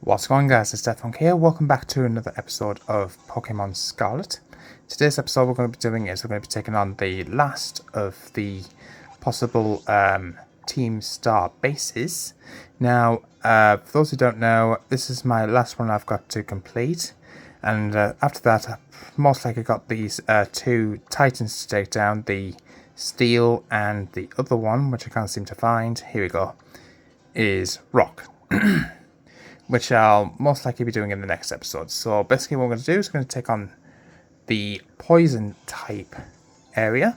What's going on, guys? It's Stefan here. Welcome back to another episode of Pokemon Scarlet. Today's episode we're going to be doing is we're going to be taking on the last of the possible Team Star bases. Now, for those who don't know, this is my last one I've got to complete. And after that, I most likely got these two Titans to take down, the Steel and the other one, which I can't seem to find. Here we go, is Rock. Which I'll most likely be doing in the next episode. So basically what I'm going to do is going to take on the poison type area.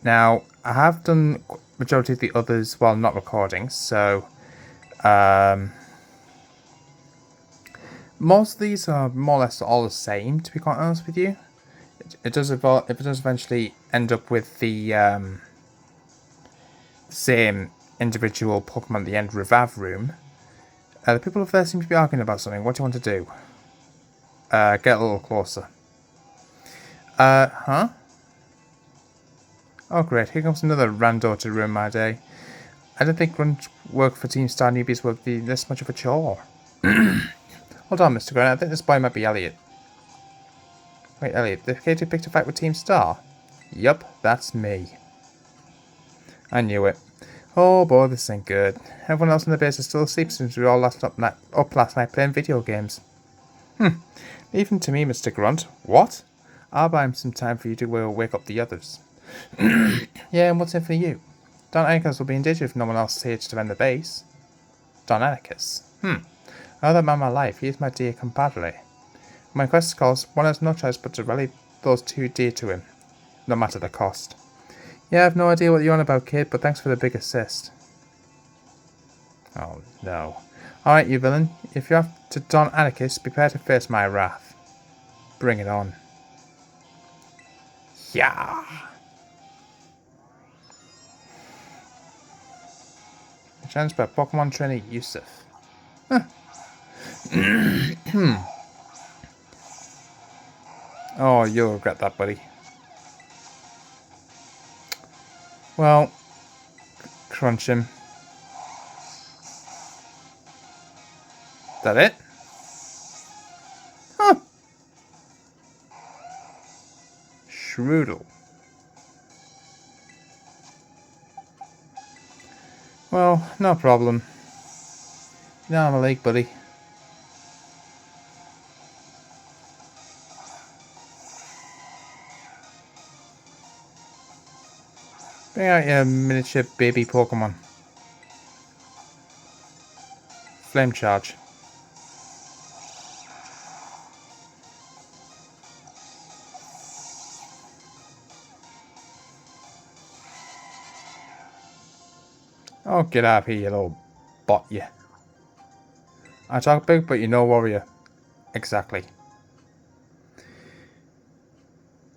Now, I have done majority of the others while not recording, so most of these are more or less all the same, to be quite honest with you. It does eventually end up with the same individual Pokemon at the end Revive room. The people over there seem to be arguing about something. What do you want to do? Get a little closer. Huh? Oh great, here comes another rando to ruin my day. I don't think grunt work for Team Star newbies would be this much of a chore. Hold on, Mr. Grunt, I think this boy might be Elliot. Wait, Elliot, the kid who picked a fight with Team Star? Yup, that's me. I knew it. Oh boy, this ain't good. Everyone else in the base is still asleep since we all last up last night playing video games. Even to me, Mr. Grunt. What? I'll buy him some time for you to wake up the others. Yeah, and what's in for you? Don Atticus will be in danger if no one else is here to defend the base. Don Atticus? Another man of my life, he is my dear compadre. When my quest calls, one has no choice but to rally those too dear to him, no matter the cost. Yeah, I have no idea what you're on about, kid, but thanks for the big assist. Oh, no. Alright, you villain. If you're after Don Atticus, prepare to face my wrath. Bring it on. Yeah! Challenged by Pokemon trainer Yusuf. Oh, you'll regret that, buddy. Well, crunch him. That it? Huh. Shroodle. Well, no problem. You know I'm a league, buddy. Bring out your miniature baby Pokemon. Flame charge. Oh, get out of here, you little bot, you. I talk big, but you're no warrior. Exactly.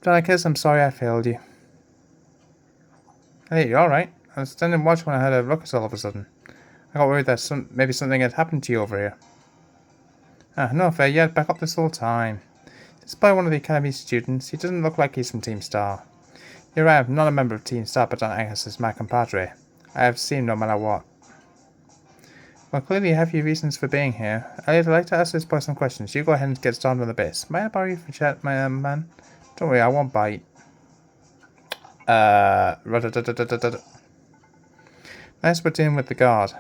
Atticus, I'm sorry I failed you. Hey, you alright? I was standing and watch when I heard a ruckus all of a sudden. I got worried that maybe something had happened to you over here. No fair, you had back up this whole time. Despite one of the Academy's students, he doesn't look like he's from Team Star. You're right, I'm not a member of Team Star, but Don Atticus is my compadre. I have seen no matter what. Well, clearly you have your reasons for being here. I'd like to ask this boy some questions. You go ahead and get started on the base. May I borrow you for chat, my man? Don't worry, I won't bite. Nice, we're dealing with the guard.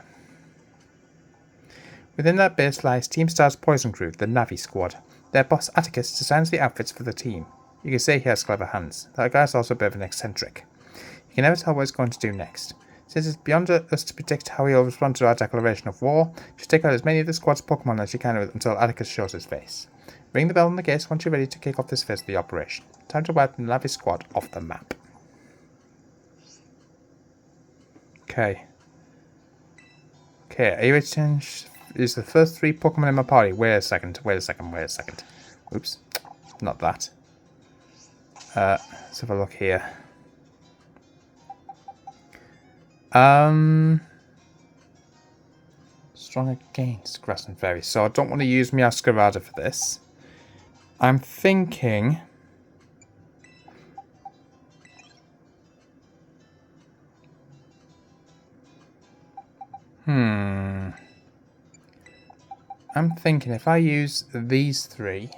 Within that base lies Team Star's poison crew, the Navi Squad. Their boss Atticus designs the outfits for the team. You can say he has clever hands. That guy's also a bit of an eccentric. You can never tell what he's going to do next. Since it's beyond us to predict how he will respond to our declaration of war, you should take out as many of the squad's Pokemon as you can until Atticus shows his face. Ring the bell on the gate once you're ready to kick off this phase of the operation. Time to wipe the Navi Squad off the map. Okay. Okay, are you ready to change? Is the first 3 Pokemon in my party? Wait a second. Oops. Not that. Let's have a look here. Strong against Grass and Fairy. So I don't want to use Meowscarada for this. I'm thinking... I'm thinking if I use these 3,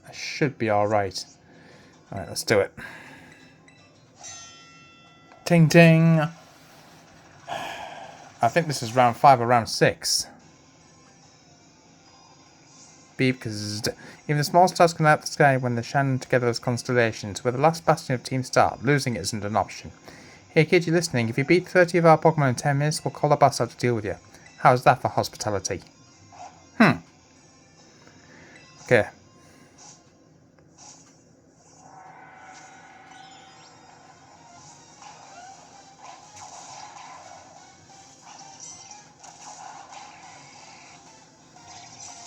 I should be alright. Alright, let's do it. Ting ting! I think this is round 5 or round 6. Beep, because even the small stars come out of the sky when they're shining together as constellations. We're the last bastion of Team Star. Losing it isn't an option. Hey kid, you listening? If you beat 30 of our Pokemon in 10 minutes, we'll call the boss out to deal with you. How's that for hospitality? Okay.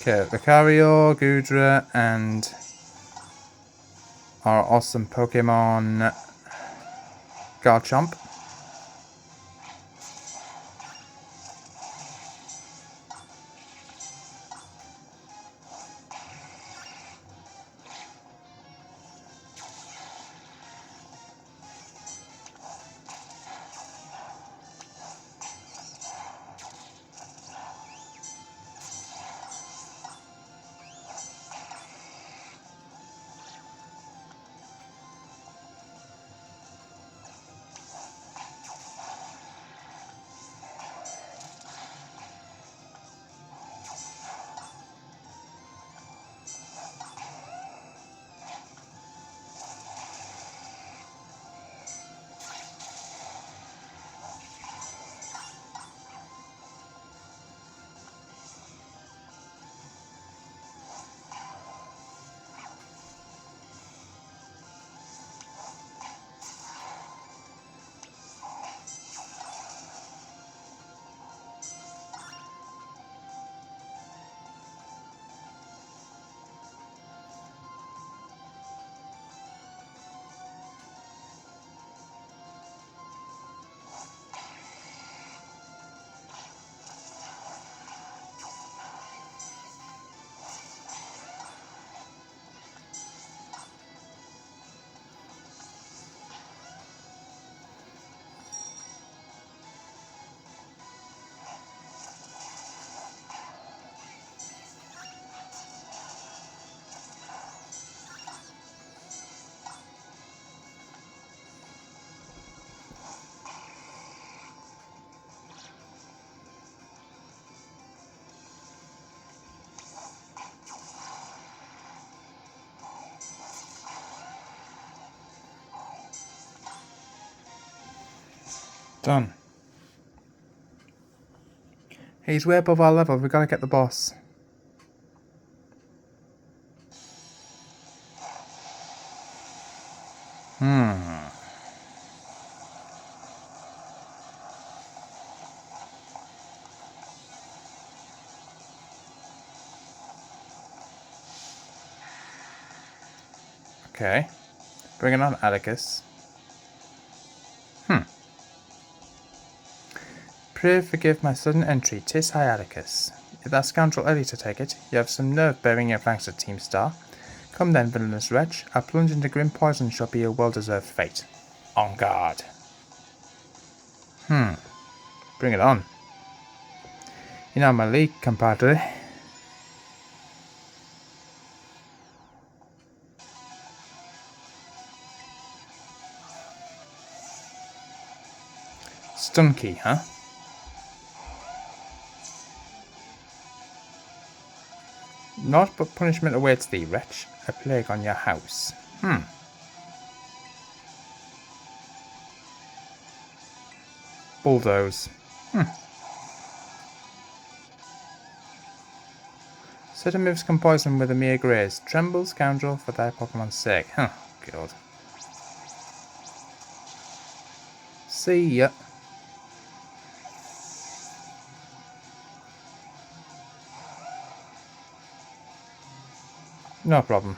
Okay, Lucario, Goodra, and our awesome Pokemon Garchomp. Done. He's way above our level. We've got to get the boss. Okay. Bring it on, Atticus. Pray forgive my sudden entry. 'Tis I, Atticus. If that scoundrel Ellie to take it, you have some nerve bearing your thanks to Team Star. Come then, villainous wretch. Our plunge into grim poison shall be your well-deserved fate. On guard. Bring it on. You're not my league, compadre. Stun key, huh? Naught but punishment awaits thee, wretch. A plague on your house. Bulldoze. Certain moves can poison with a mere graze. Tremble, scoundrel, for thy Pokemon's sake. God. See ya. No problem.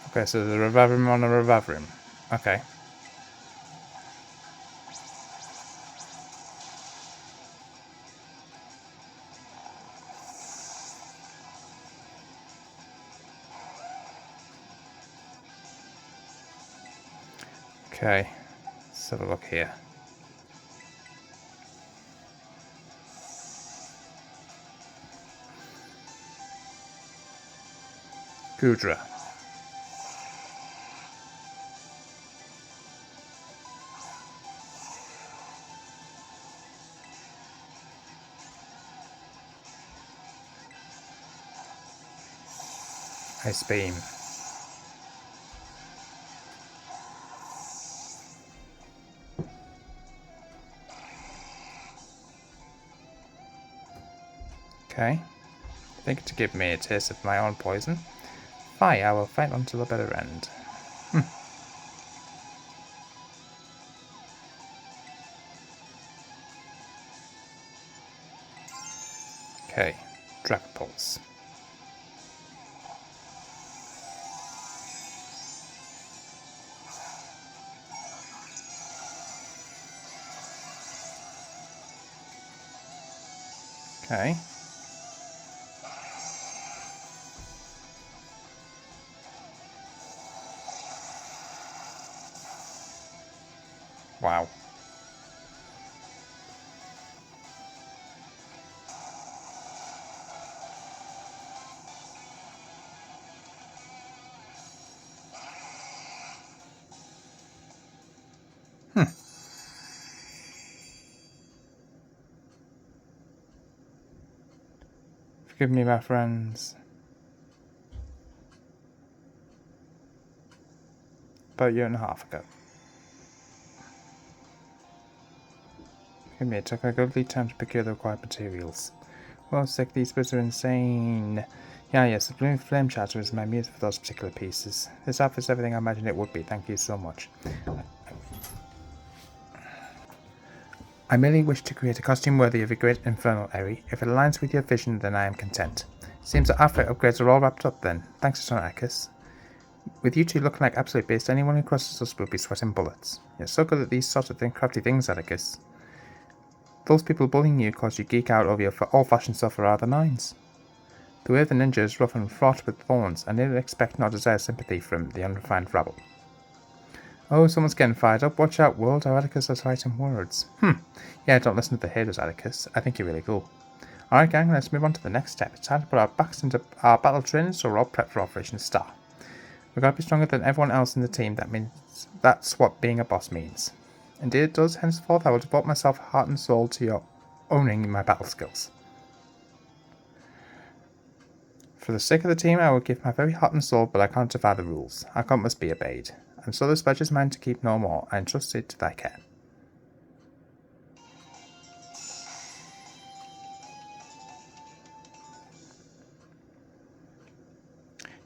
Okay, so there's a Revavrim on a Revavrim. Okay. Okay. Let's have a look here. Gudra. Ice Beam. Okay. I think to give me a taste of my own poison. Fine, I will fight until the bitter end. Okay. Dragon Pulse. Okay. Wow. Forgive me, my friends. About a year and a half ago. Forgive me, it took a goodly time to procure the required materials. Well, sick, these bits are insane. Yes, the blue flame chatter is my muse for those particular pieces. This outfit's everything I imagined it would be, thank you so much. I merely wish to create a costume worthy of a great infernal Eri. If it aligns with your vision, then I am content. Seems that outfit upgrades are all wrapped up then. Thanks to Atticus. With you two looking like absolute beasts, anyone who crosses us will be sweating bullets. You're so good at these sort of crafty things, Atticus. Those people bullying you cause you geek out over your old-fashioned stuff or other minds. The way of the ninja is rough and fraught with thorns, and they expect nor desire sympathy from the unrefined rabble. Oh, someone's getting fired up. Watch out, world. Our Atticus is writing words. Yeah, don't listen to the haters, Atticus. I think you're really cool. Alright, gang, let's move on to the next step. It's time to put our backs into our battle training so we're all prepped for Operation Star. We've got to be stronger than everyone else in the team. That's what being a boss means. Indeed it does. Henceforth, I will devote myself heart and soul to your owning my battle skills. For the sake of the team, I will give my very heart and soul, but I can't defy the rules. Our comp must be obeyed. And so this badge is mine to keep no more. I entrust it to thy care.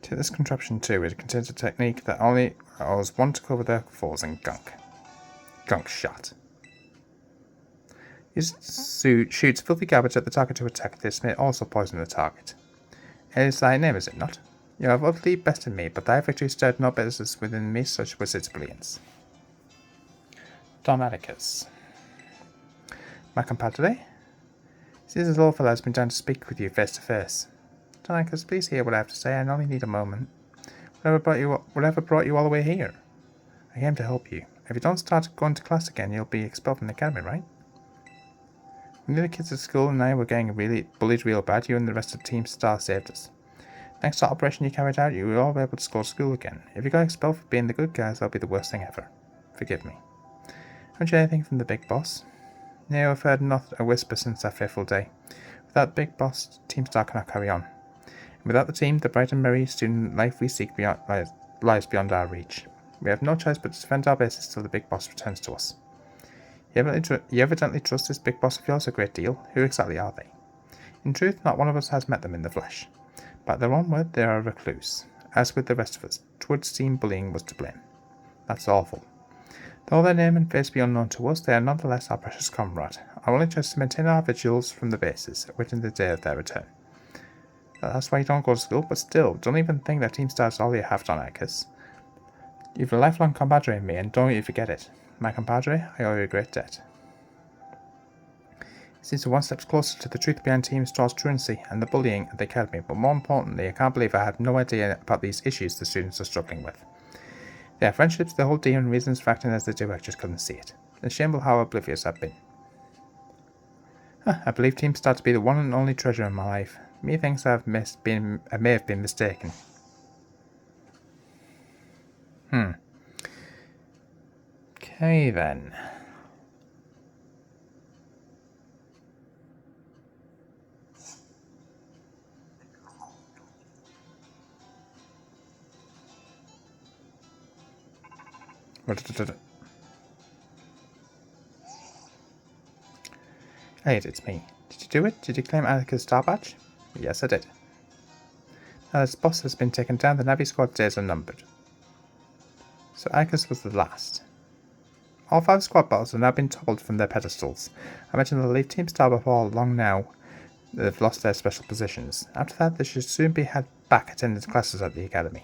Take this contraption too. It contains a technique that only allows one to cover their falls in gunk. Gunk shot. This suit shoots filthy garbage at the target to attack. This may also poison the target. It is thy name, is it not? You have utterly bested me, but thy victory stirred no bitterness within me, such was its brilliance. Don Atticus. My compadre? See, this little fellow has been down to speak with you face to face. Don Atticus, please hear what I have to say. I only need a moment. Whatever brought you all the way here? I came to help you. If you don't start going to class again, you'll be expelled from the academy, right? When the other kids at school and I were getting bullied real bad, you and the rest of Team Star saved us. Thanks to the operation you carried out, you were all able to go to school again. If you got expelled for being the good guys, that'll be the worst thing ever. Forgive me. Haven't you anything from the big boss? No, I've heard not a whisper since that fateful day. Without the big boss, Team Star cannot carry on. And without the team, the bright and merry student life we seek lies beyond our reach. We have no choice but to defend our bases till the big boss returns to us. You evidently trust this big boss of yours a great deal. Who exactly are they? In truth, not one of us has met them in the flesh. By their own word, they are a recluse. As with the rest of us, 'twould seem bullying was to blame. That's awful. Though their name and face be unknown to us, they are nonetheless our precious comrade. Our only choice is to maintain our vigils from the bases, awaiting the day of their return. That's why you don't go to school, but still, don't even think that Team Star is all you have, Don Atticus. You've a lifelong compadre in me, and don't you forget it. My compadre, I owe you a great debt. Seems we're one step closer to the truth behind Team Star's truancy and the bullying at the academy, but more importantly, I can't believe I had no idea about these issues the students are struggling with. Their friendships, the whole deal, and reasons for acting as they do, I just couldn't see it. It's shameful how oblivious I've been. I believe Team Star to be the one and only treasure in my life. Methinks I may have been mistaken. Okay then. Hey, it's me. Did you do it? Did you claim Atticus' star badge? Yes, I did. Now this boss has been taken down, the Navy squad days are numbered. So Atticus was the last. All 5 squad battles have now been toppled from their pedestals. I imagine they'll leave Team Star before long now. They've lost their special positions. After that, they should soon be back attending classes at the academy.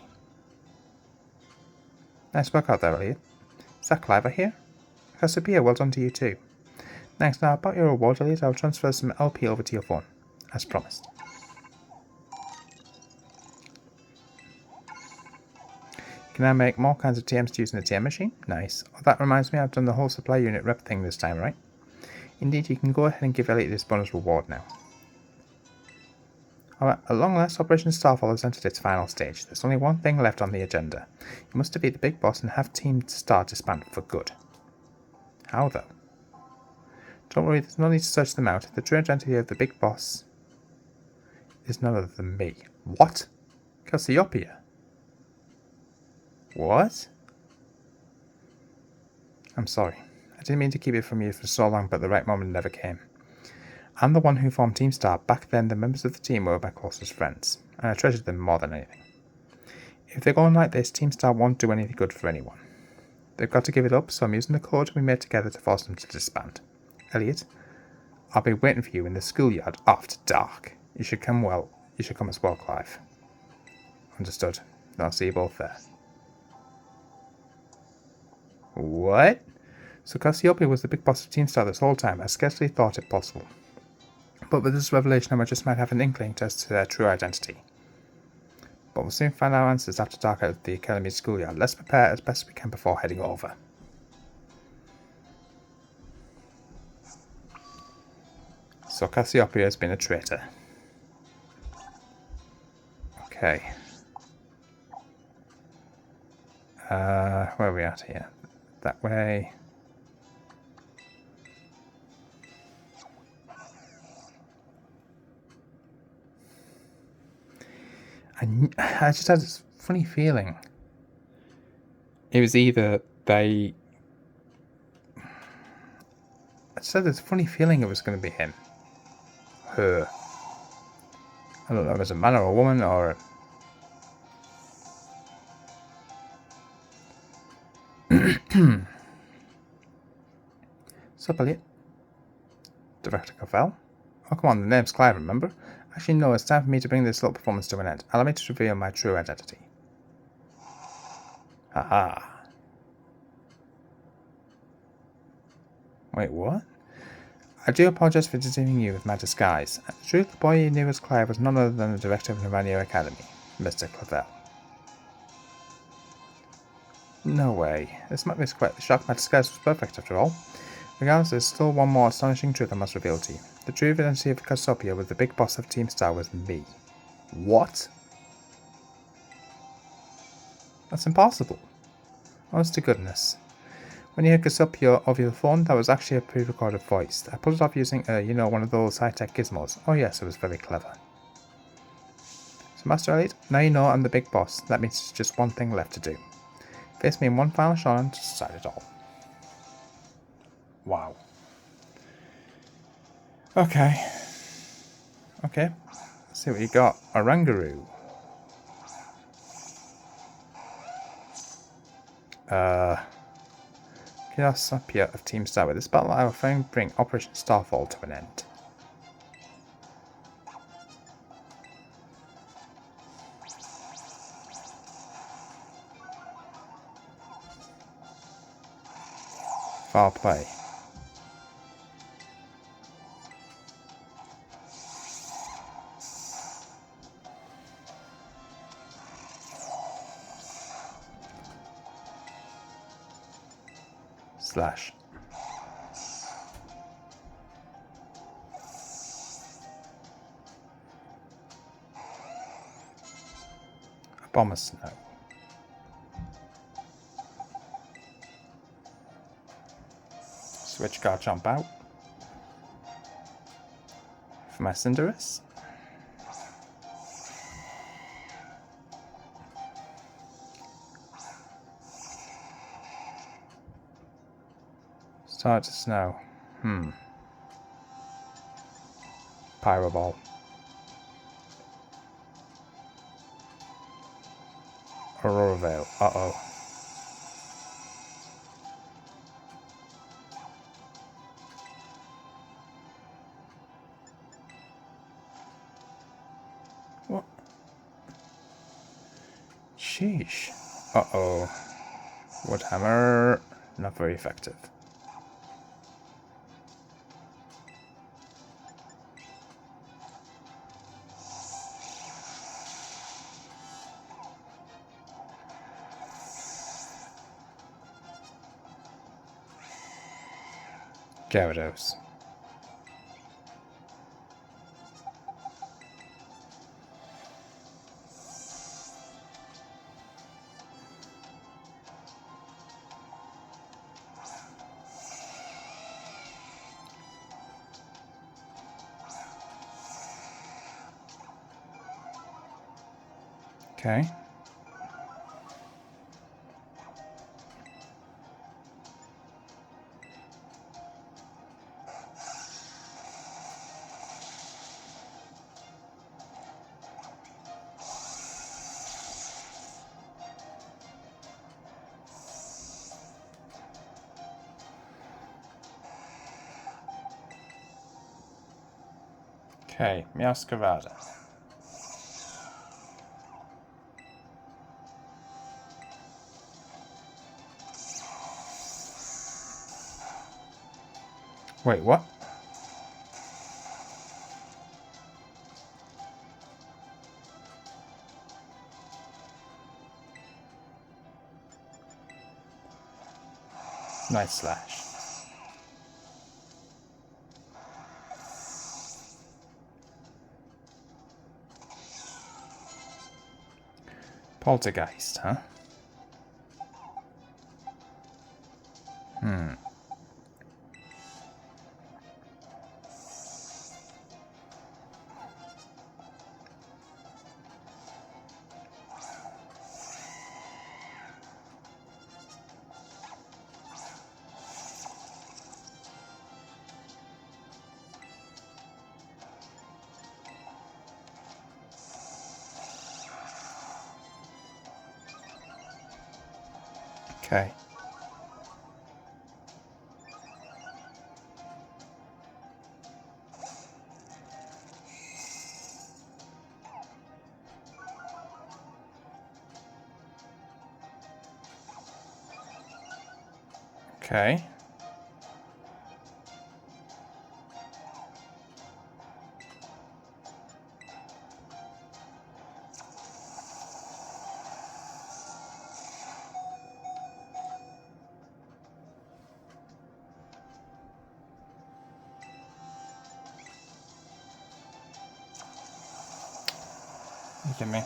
Nice work out there, Elliot. Is that Cliver here? Cassiopeia, well done to you too. Thanks. Now about your reward, Elliot, I'll transfer some LP over to your phone, as promised. You can now make more kinds of TMs using the TM machine. Nice. Oh, that reminds me, I've done the whole supply unit rep thing this time, right? Indeed, you can go ahead and give Elliot this bonus reward now. Alright, at long last, Operation Starfall has entered its final stage. There's only one thing left on the agenda. You must defeat the big boss and have Team Star disband for good. How though? Don't worry, there's no need to search them out. The true identity of the big boss is none other than me. What? Cassiopeia? What? I'm sorry. I didn't mean to keep it from you for so long, but the right moment never came. I'm the one who formed Team Star. Back then, the members of the team were my closest friends, and I treasured them more than anything. If they go on like this, Team Star won't do anything good for anyone. They've got to give it up, so I'm using the code we made together to force them to disband. Elliot, I'll be waiting for you in the schoolyard after dark. You should come as well, Clive. Understood. I'll see you both there. What? So Cassiopeia was the big boss of Team Star this whole time. I scarcely thought it possible. But with this revelation, I just might have an inkling as to their true identity. But we'll soon find our answers after dark at the Academy schoolyard. Let's prepare as best we can before heading over. So Cassiopeia has been a traitor. Okay. Where are we at here? That way. I just had this funny feeling. It was either they... I just had this funny feeling it was going to be him. Her. I don't know if it's a man or a woman or... Sup, Elliot? Director Cavell? Oh, come on, the name's Clive, remember? Actually, no, it's time for me to bring this little performance to an end. Allow me to reveal my true identity. Haha. Wait, what? I do apologize for deceiving you with my disguise. The truth, the boy you knew as Clive was none other than the director of Navanio Academy, Mr. Cavell. No way. This might be quite the shock. My disguise was perfect after all. Regardless, there's still one more astonishing truth I must reveal to you. The true identity of Cassiopeia with the big boss of Team Star was me. What? That's impossible. Honest to goodness. When you heard Cassiopeia over the phone, that was actually a pre-recorded voice. I pulled it off using, one of those high-tech gizmos. Oh yes, it was very clever. So Master Elliot, now you know I'm the big boss. That means there's just one thing left to do. Face me in one final showdown to decide it all. Wow. Okay. Let's see what you got. Orangaroo. Cassiopeia of Team Star. With this battle, I will finally bring Operation Starfall to an end. Foul play. Slash. A bomber snow. Switch Garchomp out. For my Cinderace. Start to snow. Pyro Ball. Aurora Veil. Uh-oh. What? Sheesh. Uh-oh. Wood Hammer. Not very effective. Gyarados. Okay. Okay, Meowscarada. Wait, what? Nice Slash. Poltergeist, huh? Okay. Okay. Look at me.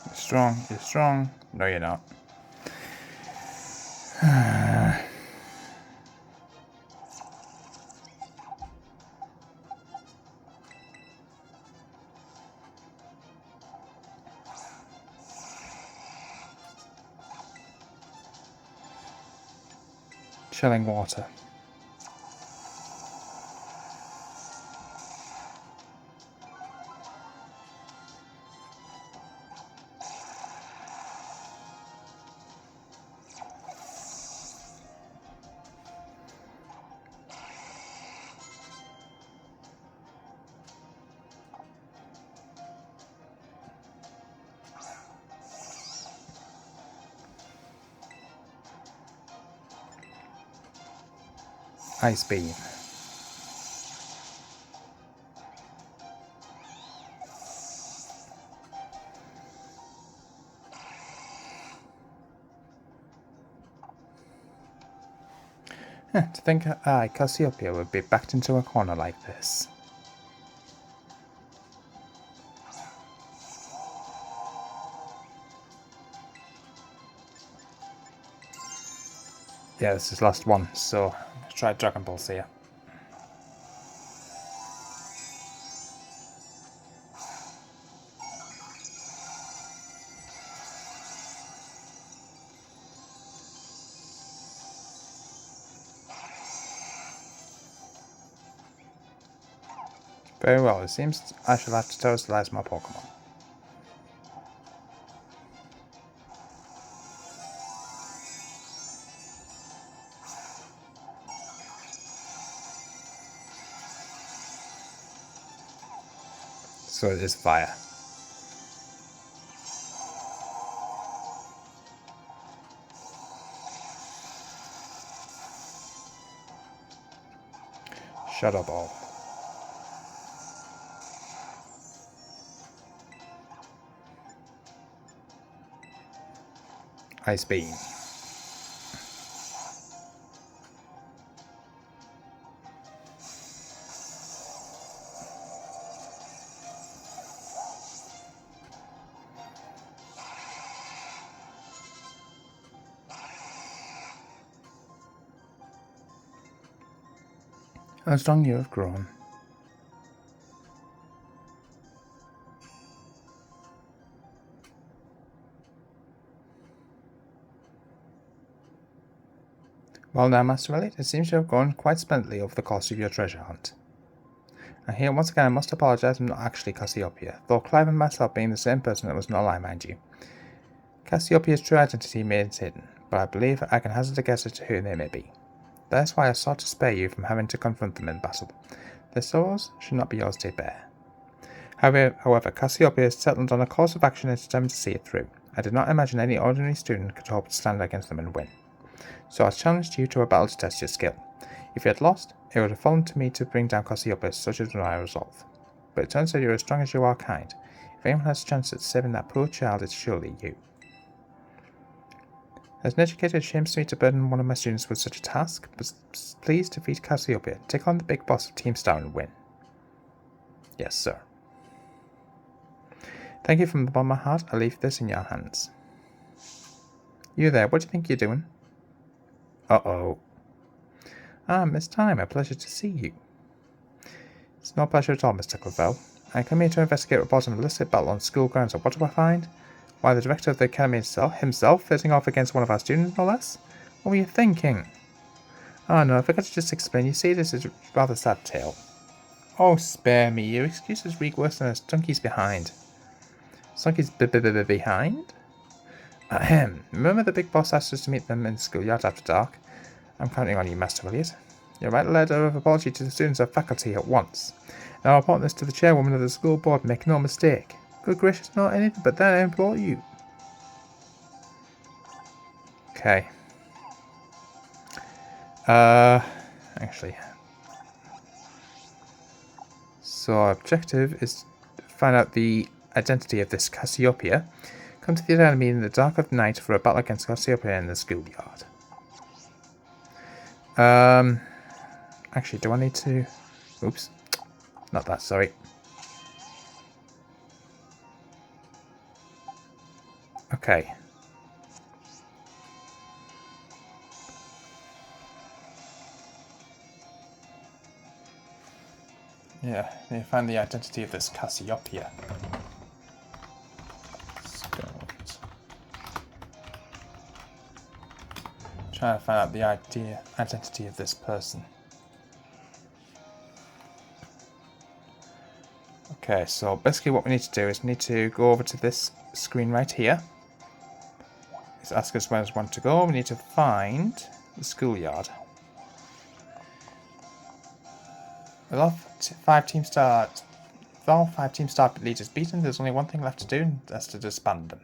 You're strong. You're strong. No, you're not. Chilling water. Ice Beam. To think I, Cassiopeia, would be backed into a corner like this. Yeah, this is last one, so let's try Dragon Balls here. Very well, it seems I shall have to terrestrialize my Pokemon. So it is fire. Shut up all. Ice Beam. How strong you have grown. Well now, Master Elliot, it seems you have gone quite splendidly over the course of your treasure hunt. And here, once again, I must apologise, I'm not actually Cassiopeia, though Clive and myself being the same person, it was not a lie, mind you. Cassiopeia's true identity remains hidden, but I believe I can hazard a guess as to who they may be. That is why I sought to spare you from having to confront them in battle. Their sorrows should not be yours to bear. However, Cassiopeia has settled on a course of action and is determined to see it through. I did not imagine any ordinary student could hope to stand against them and win. So I challenged you to a battle to test your skill. If you had lost, it would have fallen to me to bring down Cassiopeia, such as my resolve. But it turns out you're as strong as you are kind. If anyone has a chance at saving that poor child, it's surely you. As an educator, it shames me to burden one of my students with such a task, but please defeat Cassiopeia, take on the big boss of Team Star and win. Yes, sir. Thank you from the bottom of my heart. I leave this in your hands. You there, what do you think you're doing? Uh-oh. Ah, Miss Time, a pleasure to see you. It's no pleasure at all, Mr. Clavel. I come here to investigate reports of an illicit battle on school grounds, and what do I find? Why, the director of the academy himself facing off against one of our students, no less? What were you thinking? Oh no, I forgot to just explain. You see, this is a rather sad tale. Oh, spare me. Your excuses reek worse than a donkey's behind. Donkey's behind? Ahem. Remember the big boss asked us to meet them in the schoolyard after dark? I'm counting on you, Master Elliot. You'll write a letter of apology to the students and faculty at once. And I'll report this to the chairwoman of the school board, make no mistake. Good gracious, not anything but that, I implore you. Okay. Actually. So our objective is to find out the identity of this Cassiopeia. Come to the academy in the dark of night for a battle against Cassiopeia in the schoolyard. Actually, do I need to... Oops. Not that, sorry. Okay. Yeah, they find the identity of this Cassiopeia. Trying to find out the identity of this person. Okay, so basically what we need to do is we need to go over to this screen right here. It's ask us where we want to go. We need to find the schoolyard. With all 5 team start, with all 5 team start leaders beaten, there's only one thing left to do, and that's to disband them.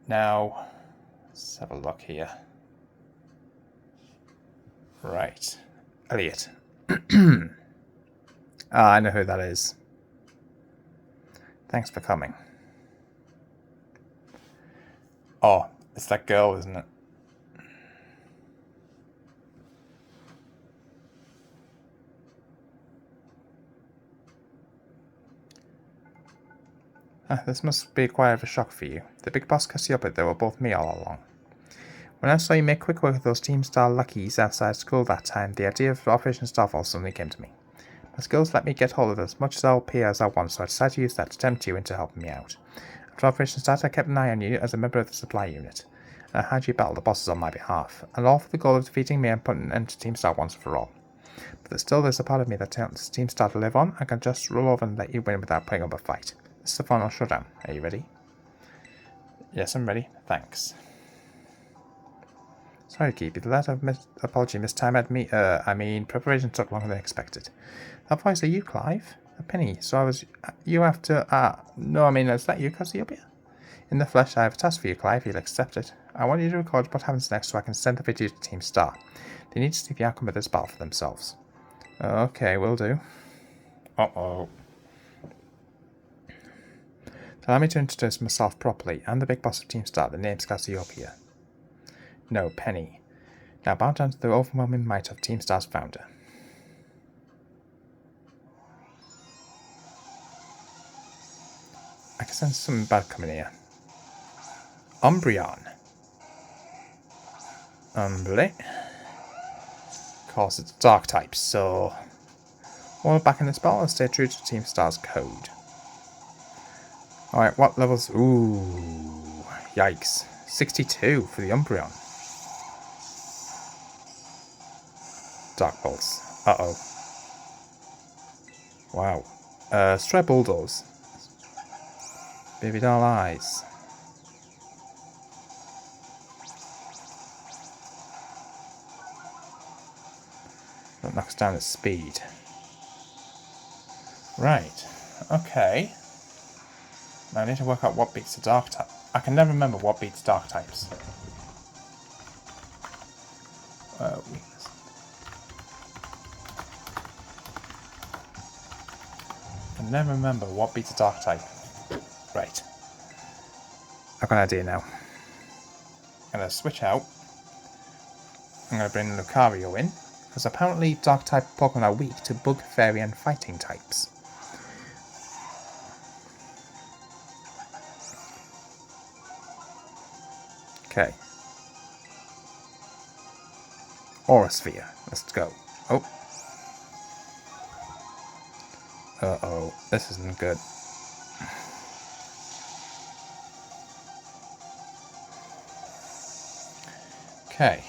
Now, let's have a look here. Right, Elliot. I know who that is. Thanks for coming. Oh, it's that girl, isn't it? This must be quite of a shock for you. The big boss Cassiopeia, they were both me all along. When I saw you make quick work of those Team Star luckies outside school that time, the idea of Operation Starfall suddenly came to me. My skills let me get hold of as much LP as I want, so I decided to use that to tempt you into helping me out. After Operation Start, I kept an eye on you as a member of the supply unit, and I had you battle the bosses on my behalf, and all for the goal of defeating me and putting an end to Team Star once for all. But there's a part of me that wants Team Star to live on. I can just roll over and let you win without putting up a fight. This is the final showdown. Are you ready? Yes, I'm ready. Thanks. Sorry, Keepy. The letter of apology mistimed me. Preparation took longer than expected. That voice, are you Clive? A Penny. So I was. You have to. No, is that you, Cassiopeia? In the flesh, I have a task for you, Clive. You'll accept it. I want you to record what happens next so I can send the video to Team Star. They need to see the outcome of this battle for themselves. Okay, will do. Uh-oh. Allow me to introduce myself properly. I'm the big boss of Team Star. The name's Cassiopeia. No, Penny. Now bow down to the overwhelming might of Team Star's founder. I can sense something bad coming here. Umbreon. Of course, it's dark type, so while back in this battle, I'll stay true to Team Star's code. Alright, what levels? Ooh, yikes. 62 for the Umbreon. Dark Pulse. Uh-oh. Wow. Stray Bulldoze. Baby doll eyes. That knocks down its speed. Right. Okay. Now I need to work out what beats the dark type. I can never remember what beats dark types. Weakness. I can never remember what beats a dark type. Right. I've got an idea now. I'm going to switch out. I'm going to bring Lucario in, because apparently dark type Pokemon are weak to bug, fairy and fighting types. Okay. Aura Sphere. Let's go. Oh. Uh-oh. This isn't good. Okay.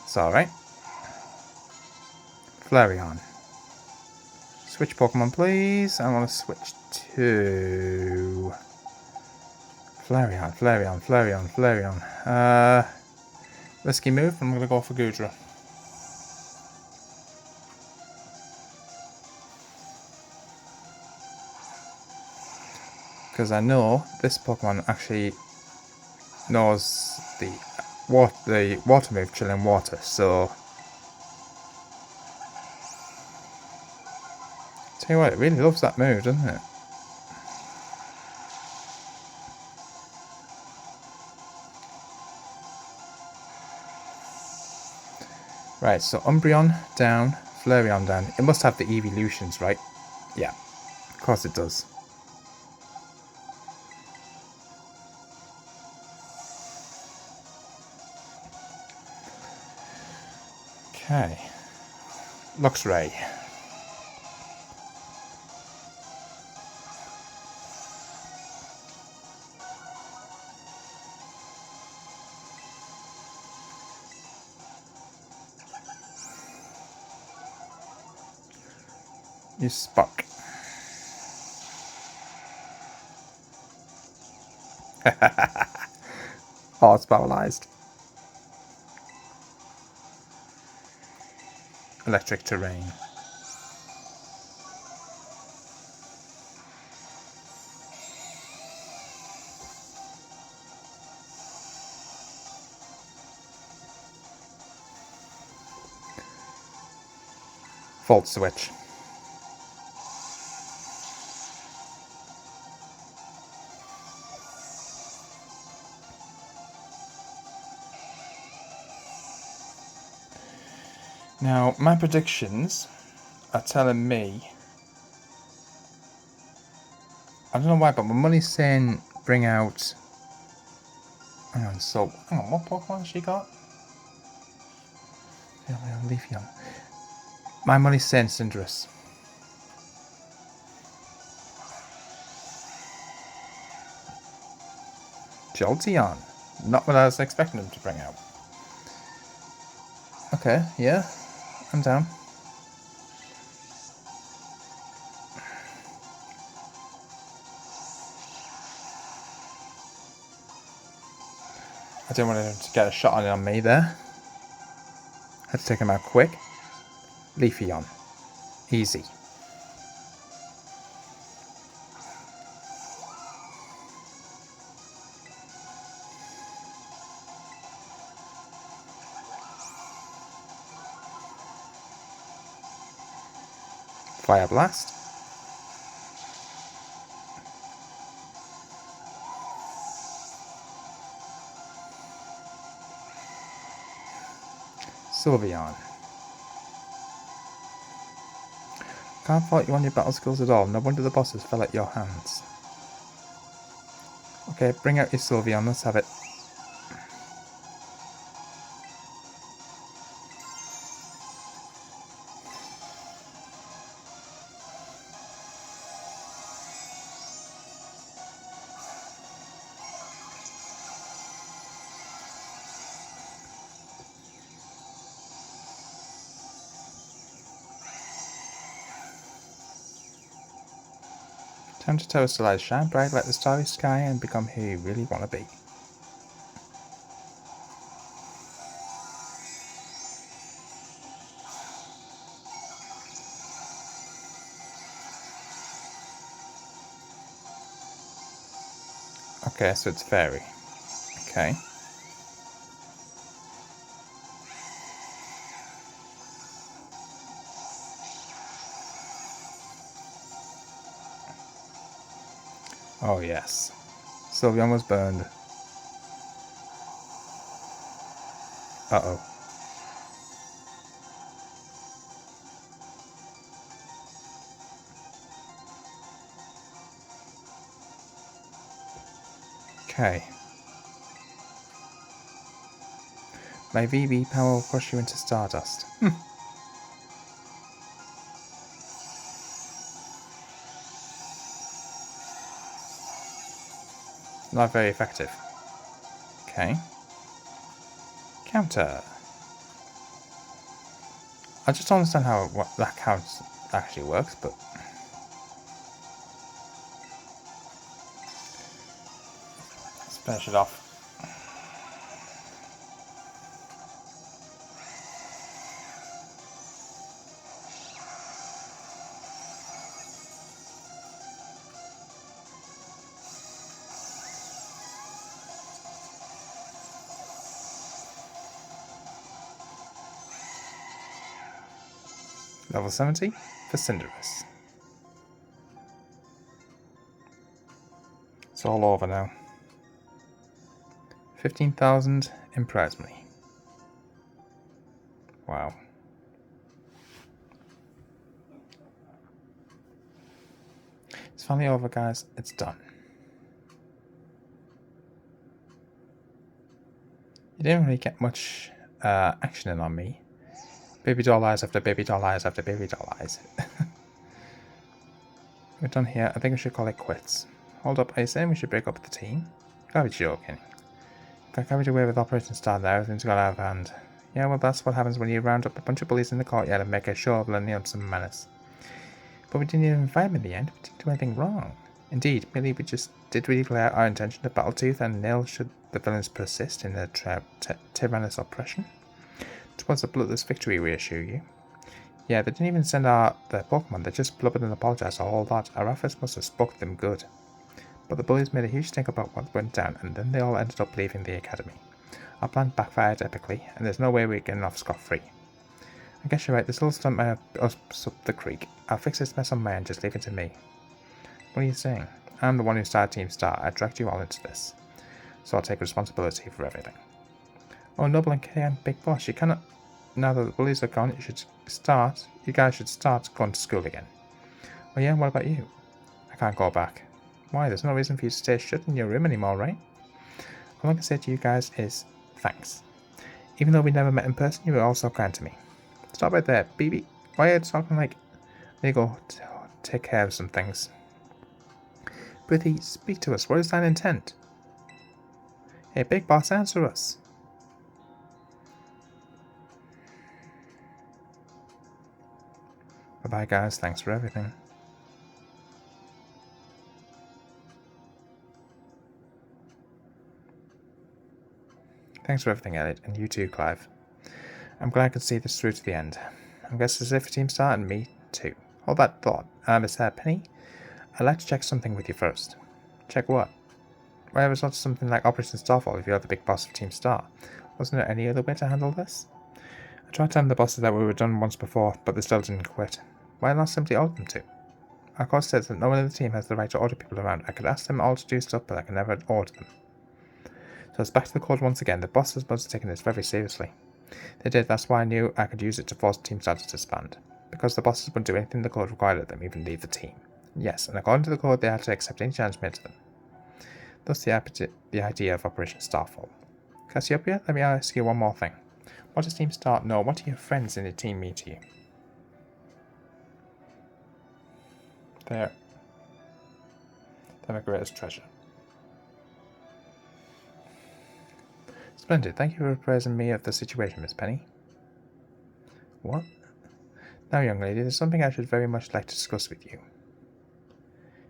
It's alright. Flareon. Switch Pokemon, please. I want to switch to Flareon. Risky move. I'm going to go for Goodra. Because I know this Pokemon actually knows the water move, Chill in Water, so tell you what, it really loves that move, doesn't it? Right, so Umbreon down, Flareon down. It must have the evolutions, right? Yeah, of course it does. Okay. Luxray. You Spark. Oh, it's paralyzed. Electric Terrain. Volt Switch. Now, my predictions are telling me I don't know why, but my money's saying bring out... Hang on, so... Hang on, what Pokemon has she got? Leafeon. My money's saying Cinderace. Jolteon. Not what I was expecting them to bring out. Okay, yeah. I'm down. I didn't want him to get a shot on me there. Had to take him out quick. Leafeon. Easy. Fire Blast. Sylveon. Can't fault you on your battle skills at all. No wonder the bosses fell at your hands. Okay, bring out your Sylveon. Let's have it. Time to toast the light, shine bright like the starry sky and become who you really want to be. Okay, so it's fairy. Okay. Oh yes. Sylveon was burned. Uh-oh. Okay. My VV power will crush you into stardust. Not very effective. Okay. Counter. I just don't understand how that count actually works, but... Let's finish it off. Level 70 for Cinderace. It's all over now. 15,000 in prize money. Wow. It's finally over, guys. It's done. You didn't really get much action in on me. Baby doll eyes after baby doll eyes after baby doll eyes. We're done here. I think we should call it quits. Hold up, are you saying we should break up the team? Gotta be joking. Got carried away with Operation Star there, everything's got out of hand. Yeah, well that's what happens when you round up a bunch of bullies in the courtyard and make a show of lending up some manners. But we didn't even fight him in the end. We didn't do anything wrong. Indeed, merely we just did really declare our intention to battle tooth and nail should the villains persist in their tyrannous oppression. Towards a bloodless victory, we assure you. Yeah, they didn't even send their Pokemon, they just blubbered and apologized for all that. Our efforts must have spooked them good. But the bullies made a huge stink about what went down, and then they all ended up leaving the academy. Our plan backfired epically, and there's no way we're getting off scot-free. I guess you're right, this little stunt might have us up the creek. I'll fix this mess on my end, just leave it to me. What are you saying? I'm the one who started Team Star. I dragged you all into this. So I'll take responsibility for everything. Oh, Noble and K, Big Boss, you cannot... Now that the bullies are gone, you guys should start going to school again. Oh yeah, what about you? I can't go back. Why? There's no reason for you to stay shut in your room anymore, right? All I can say to you guys is thanks. Even though we never met in person, you were all so kind to me. Stop right there, BB. Why are you talking like... There you go. Take care of some things. Prithee, speak to us. What is thine intent? Hey, Big Boss, answer us. Bye-bye, guys. Thanks for everything. Thanks for everything, Elliot, and you too, Clive. I'm glad I could see this through to the end. I guess as if a team start and me too. Hold that thought. Is that Penny? I'd like to check something with you first. Check what? Well, it was not something like Operation Starfall if you're the big boss of Team Star. Wasn't there any other way to handle this? I tried telling the bosses that we were done once before, but they still didn't quit. Why not simply order them to? Our course says that no one in the team has the right to order people around. I could ask them all to do stuff, but I can never order them. So it's back to the code once again. The bosses must have taken this very seriously. They did, that's why I knew I could use it to force Team Star to disband. Because the bosses wouldn't do anything the code required of them, even leave the team. Yes, and according to the code, they had to accept any challenge made to them. Thus the idea of Operation Starfall. Cassiopeia, let me ask you one more thing. What does Team Star know? What do your friends in the team mean to you? They're my greatest treasure. Splendid. Thank you for apprising me of the situation, Miss Penny. What? Now, young lady, there's something I should very much like to discuss with you.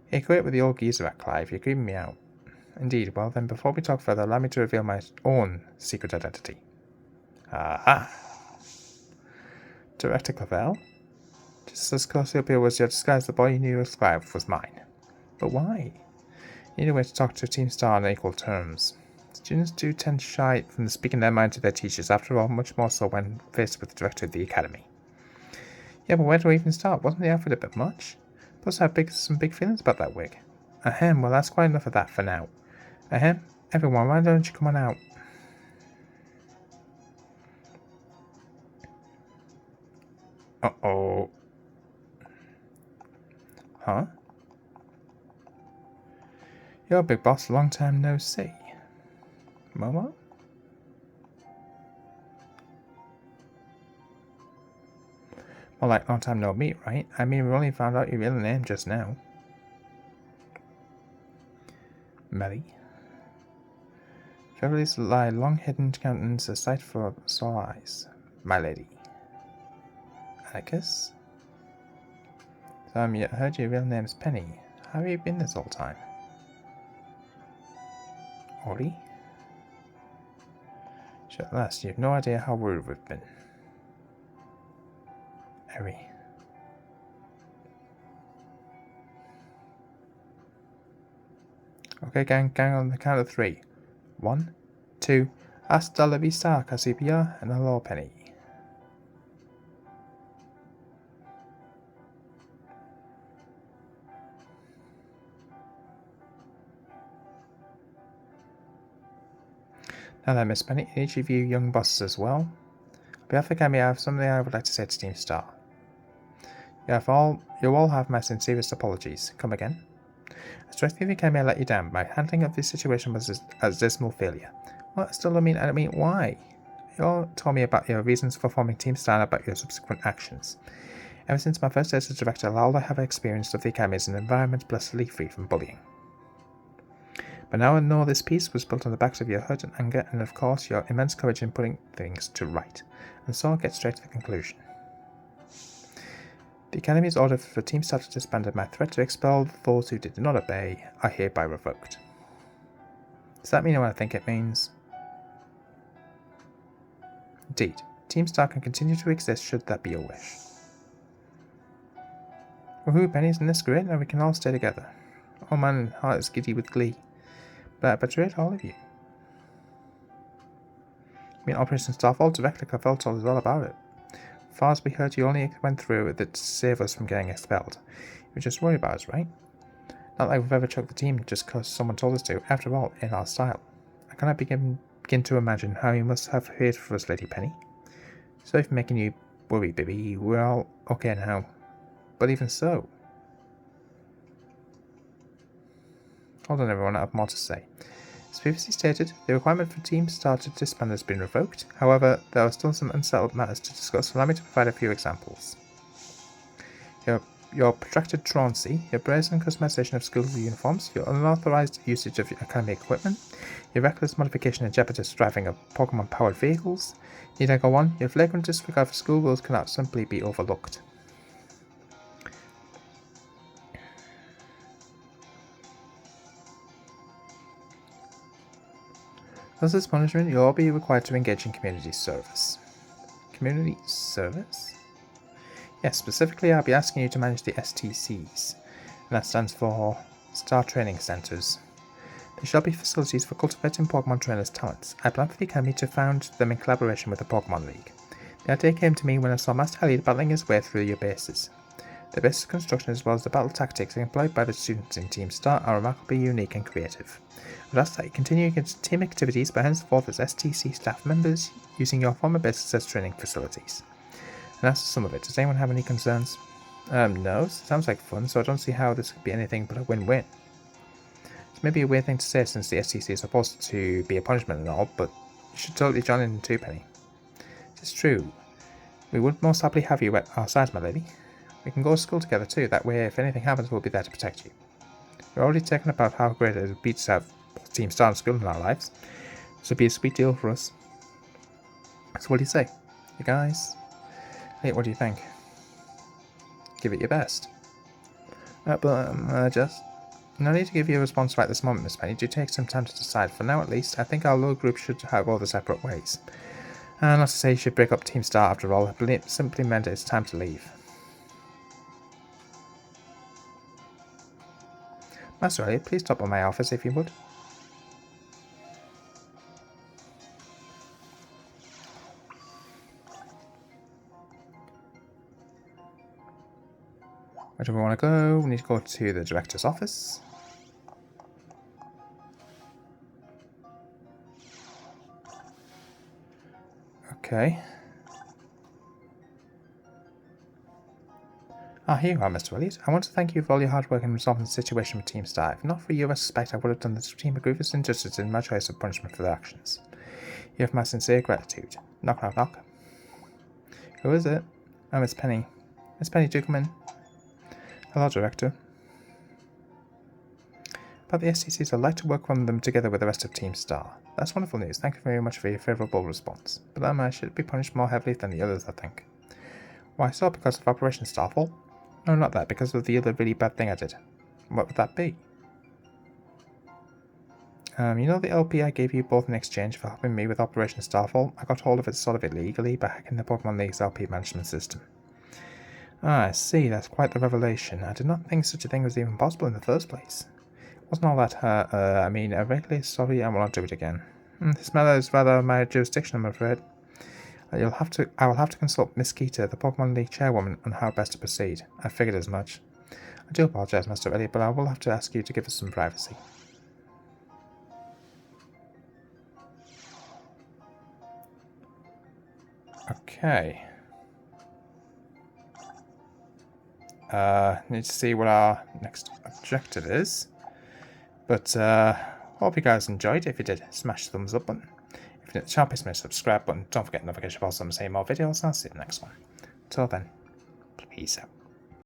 Hey, quit with the old geezer at Clive. You're creeping me out. Indeed. Well, then, before we talk further, allow me to reveal my own secret identity. Aha! Director Clavel? Just as Cassiopeia was your disguise, the boy you knew as Clive was mine. But why? You need a way to talk to Team Star on equal terms. Students do tend to shy from speaking their mind to their teachers, after all, much more so when faced with the director of the academy. Yeah, but where do we even start? Wasn't the outfit a bit much? Plus, I have some big feelings about that wig. Ahem, well, that's quite enough of that for now. Ahem, everyone, why don't you come on out? Uh-oh. Huh? You're a big boss, long time no see. Momo? More like long time no meet, right? I mean, we only found out your real name just now. Melly. Beverly's lie long hidden countenance, a sight for sore eyes. My lady. Atticus? Yet heard your real name's Penny. How have you been this whole time? Ori? At last, you have no idea how rude we've been. Eri. Okay, gang on the count of 3. 1, 2, hasta la vista, Cassiopeia, and hello, Penny. Now then, Miss Penny, and each of you young bosses as well. On behalf of the Academy, I have something I would like to say to Team Star. You all have my sincerest apologies. Come again? I strongly think I may let you down. My handling of this situation was a dismal failure. What? Still, I mean, why? You all told me about your reasons for forming Team Star and about your subsequent actions. Ever since my first day as a director, all I have experienced of the Academy is an environment blessedly free from bullying. But now I know this peace was built on the backs of your hurt and anger, and of course your immense courage in putting things to right. And so I'll get straight to the conclusion. The Academy's order for Team Star to disband and my threat to expel those who did not obey are hereby revoked. Does that mean what I think it means? Indeed, Team Star can continue to exist should that be your wish. Woohoo, Penny, isn't this great? Now we can all stay together. Oh man, heart is giddy with glee. But I betrayed all of you. I mean, Operation Starfall, Director Clavel told us all about it. As far as we heard, you only went through it to save us from getting expelled. You were just worried about us, right? Not like we've ever chucked the team just because someone told us to. After all, in our style. I cannot begin to imagine how you must have feared for us, Lady Penny. Sorry for making you worry, baby. We're all okay now. But even so... Hold on everyone, I have more to say. As previously stated, the requirement for Team Star to disband has been revoked. However, there are still some unsettled matters to discuss, so allow me to provide a few examples. Your protracted truancy, your brazen customization of school uniforms, your unauthorized usage of academy equipment, your reckless modification and jeopardous driving of Pokemon-powered vehicles. Need I go on? Your flagrant disregard for school rules cannot simply be overlooked. As this punishment, you'll all be required to engage in community service. Community service? Yes, specifically I'll be asking you to manage the STCs, and that stands for Star Training Centres. They shall be facilities for cultivating Pokemon trainers' talents. I plan for the Academy to found them in collaboration with the Pokemon League. The idea came to me when I saw Master Elliot battling his way through your bases. The basic construction as well as the battle tactics employed by the students in Team Star are remarkably unique and creative. I would ask that you continue against team activities by henceforth as STC staff members using your former bases as training facilities. And that's some of it. Does anyone have any concerns? No. It sounds like fun, so I don't see how this could be anything but a win-win. It's maybe a weird thing to say since the STC is supposed to be a punishment and all, but you should totally join in too, Penny. It's true. We would most happily have you at our side, my lady. We can go to school together too, that way if anything happens we'll be there to protect you. We're already talking about how great it would be to have Team Star and school in our lives. This would be a sweet deal for us. So what do you say? You guys? Hey, what do you think? Give it your best. Just... No need to give you a response right this moment, Miss Penny. Do take some time to decide. For now at least, I think our little group should go the separate ways. And not to say you should break up Team Star after all, it simply meant it's time to leave. Master Elliot, please stop by my office if you would. Where do we want to go? We need to go to the director's office. Okay. Here you are, Mr. Elliot. I want to thank you for all your hard work in resolving the situation with Team Star. If not for your respect, I would have done the team a grievous injustice in my choice of punishment for their actions. You have my sincere gratitude. Knock, knock, knock. Who is it? Oh, Miss Penny. Miss Penny, do come in. Hello, Director. About the STCs, I'd like to work on them together with the rest of Team Star. That's wonderful news. Thank you very much for your favourable response. But I should be punished more heavily than the others, I think. Why so? Because of Operation Starfall? No, not that. Because of the other really bad thing I did. What would that be? You know the LP I gave you both in exchange for helping me with Operation Starfall? I got hold of it sort of illegally by hacking the Pokemon League's LP management system. Ah, I see. That's quite the revelation. I did not think such a thing was even possible in the first place. Wasn't all that I'm regularly sorry I will not do it again. This matter is rather my jurisdiction, I'm afraid. I will have to consult Miss Keita, the Pokemon League chairwoman, on how best to proceed. I figured as much. I do apologize, Master Elliot, but I will have to ask you to give us some privacy. Okay. Need to see what our next objective is. But, hope you guys enjoyed. If you did, smash the thumbs up button. If you didn't, smash the subscribe button. Don't forget notification bells on the same more videos, and I'll see you in the next one. Until then, peace out.